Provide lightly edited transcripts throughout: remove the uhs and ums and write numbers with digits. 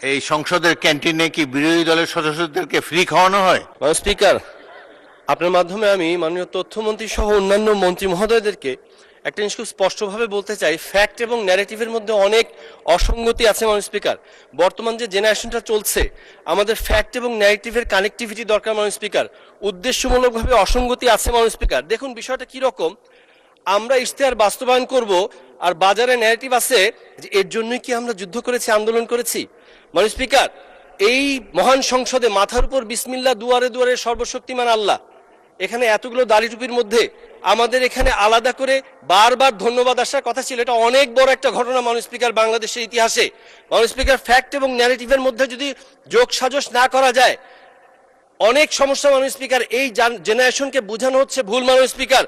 এই সংসদের ক্যান্টিনে কি বিরোধী দলের সদস্যদেরকে ফ্রি খাওয়ানো হয়? মাননীয় স্পিকার, আপনার মাধ্যমে আমি মাননীয় তথ্যমন্ত্রী সহ অন্যান্য মন্ত্রী মহোদয়দেরকে একটা জিনিস খুব স্পষ্টভাবে বলতে চাই, ফ্যাক্ট এবং ন্যারেটিভের মধ্যে অনেক অসঙ্গতি আছে। মাননীয় স্পিকার, বর্তমান যে জেনারেশনটা চলছে, আমাদের ফ্যাক্ট এবং ন্যারেটিভের কানেক্টিভিটি দরকার। মাননীয় স্পিকার, উদ্দেশ্যমূলকভাবে অসঙ্গতি আছে। মাননীয় স্পিকার, দেখুন বিষয়টা কি রকম, আমরা ইশতেহার বাস্তবায়ন করব আর বাজারে ন্যারেটিভ আছে যে এর জন্যই কি আমরা যুদ্ধ করেছি, আন্দোলন করেছি। মাননীয় স্পিকার, এই মহান সংসদে মাথার উপর বিসমিল্লাহ, দুয়ারে দুয়ারে সর্বশক্তিমান আল্লাহ, এখানে এতগুলো দাড়ি টুপির মধ্যে আমাদের এখানে আলাদা করে বারবার ধন্যবাদ আসার কথা ছিল। এটা অনেক বড় একটা ঘটনা মাননীয় স্পিকার বাংলাদেশের ইতিহাসে। মাননীয় স্পিকার, ফ্যাক্ট এবং ন্যারেটিভের মধ্যে যদি যোগ সাজস না করা যায় অনেক সমস্যা। মাননীয় স্পিকার, এই জেনারেশনকে বোঝানো হচ্ছে ভুল। মাননীয় স্পিকার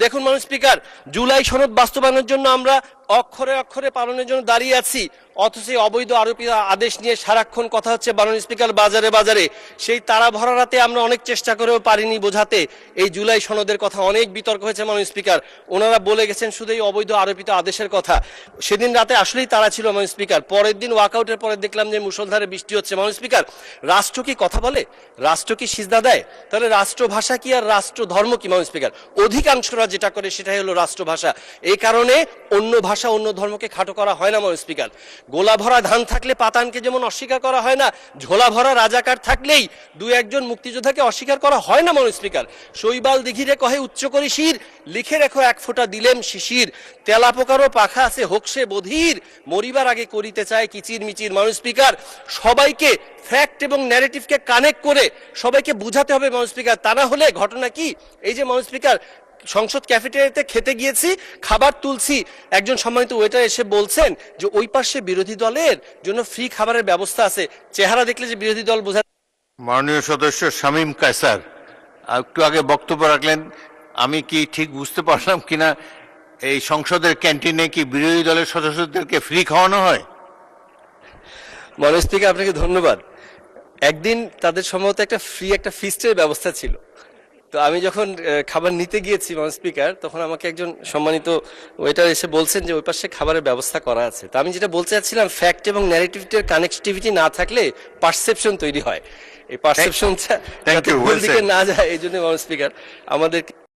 দেখুন, মাননীয় স্পিকার, জুলাই সনদ বাস্তবায়নের জন্য আমরা অক্ষরে অক্ষরে পালনের জন্য দাঁড়িয়ে আছি, অথচ এই অবৈধ আরোপিত আদেশ নিয়ে সারাক্ষণ কথা হচ্ছে মাননীয় স্পিকার বাজারে বাজারে। সেই তারা ভরা রাতে আমরা অনেক চেষ্টা করেও পারিনি বোঝাতে। এই জুলাই সনদের কথা অনেক বিতর্ক হয়েছে মাননীয় স্পিকার, ওনারা বলে গেছেন শুধু এই অবৈধ আরোপিত আদেশের কথা। সেদিন রাতে আসলেই তারা ছিল মাননীয় স্পিকার, পরের দিন ওয়াকআউটের পরে দেখলাম যে মুষলধারে বৃষ্টি হচ্ছে। মাননীয় স্পিকার, রাষ্ট্র কি কথা বলে? রাষ্ট্র কি সিজদা দেয়? তাহলে রাষ্ট্রভাষা কি আর রাষ্ট্র ধর্ম কি? মাননীয় স্পিকার, অধিকাংশরা যেটা করে সেটাই হলো রাষ্ট্রভাষা। এই কারণে অন্য ভাষা অন্য ধর্মকে খাটো করা হয় না। মাননীয় স্পিকার, গোলা ভরা ধান থাকলে পাতানকে যেমন অস্বীকার করা হয় না, ঝোলা ভরা রাজাকার থাকলেই দু একজন মুক্তিযোদ্ধাকে অস্বীকার করা হয় না। মাননীয় স্পিকার, শৈবাল দিঘিরে কহে উচ্চ করি শির, লিখে রেখো এক ফোঁটা দিলেম শিশির, তেলা পোকারও পাখা আছে হোকসে বধির, মরিবার আগে করিতে চায় কিচির মিচির। মাননীয় স্পিকার, সবাইকে ফ্যাক্ট এবং ন্যারেটিভকে কানেক্ট করে সবাইকে বুঝাতে হবে মাননীয় স্পিকার। তা না হলে ঘটনা কি, এই যে মাননীয় স্পিকার, সংসদ ক্যাফেটেরিয়াতে খেতে গিয়েছি, খাবার তুলছি, একজন সম্মানিত ওয়েটার এসে বলছেন যে ওই পাশে বিরোধী দলের জন্য ফ্রি খাবারের ব্যবস্থা আছে। চেহারা দেখলে যে বিরোধী দল বোঝা। মাননীয় সদস্য শামীম কায়সার একটু আগে বক্তব্য রাখলেন, আমি কি ঠিক বুঝতে পারলাম কিনা, এই সংসদের ক্যান্টিনে কি বিরোধী দলের সদস্যদেরকে ফ্রি খাওয়ানো হয়? মাননীয় স্পিকার, আপনাকে ধন্যবাদ। একদিন তাদের সম্ভবত একটা ফিস্টের ব্যবস্থা ছিল। তো আমি যখন খাবার নিতে গিয়েছি মাননীয় স্পিকার, তখন আমাকে একজন সম্মানিত ওয়েটার এসে বলছেন যে ওই পাশে খাবারের ব্যবস্থা করা আছে। তো আমি যেটা বলতে চাচ্ছিলাম, ফ্যাক্ট এবং ন্যারেটিভের কানেক্টিভিটি না থাকলে পারসেপশন তৈরি হয়। এই পারসেপশনটা Thank you, well দিকে said. না যায়, এই জন্য মাননীয় স্পিকার আমাদের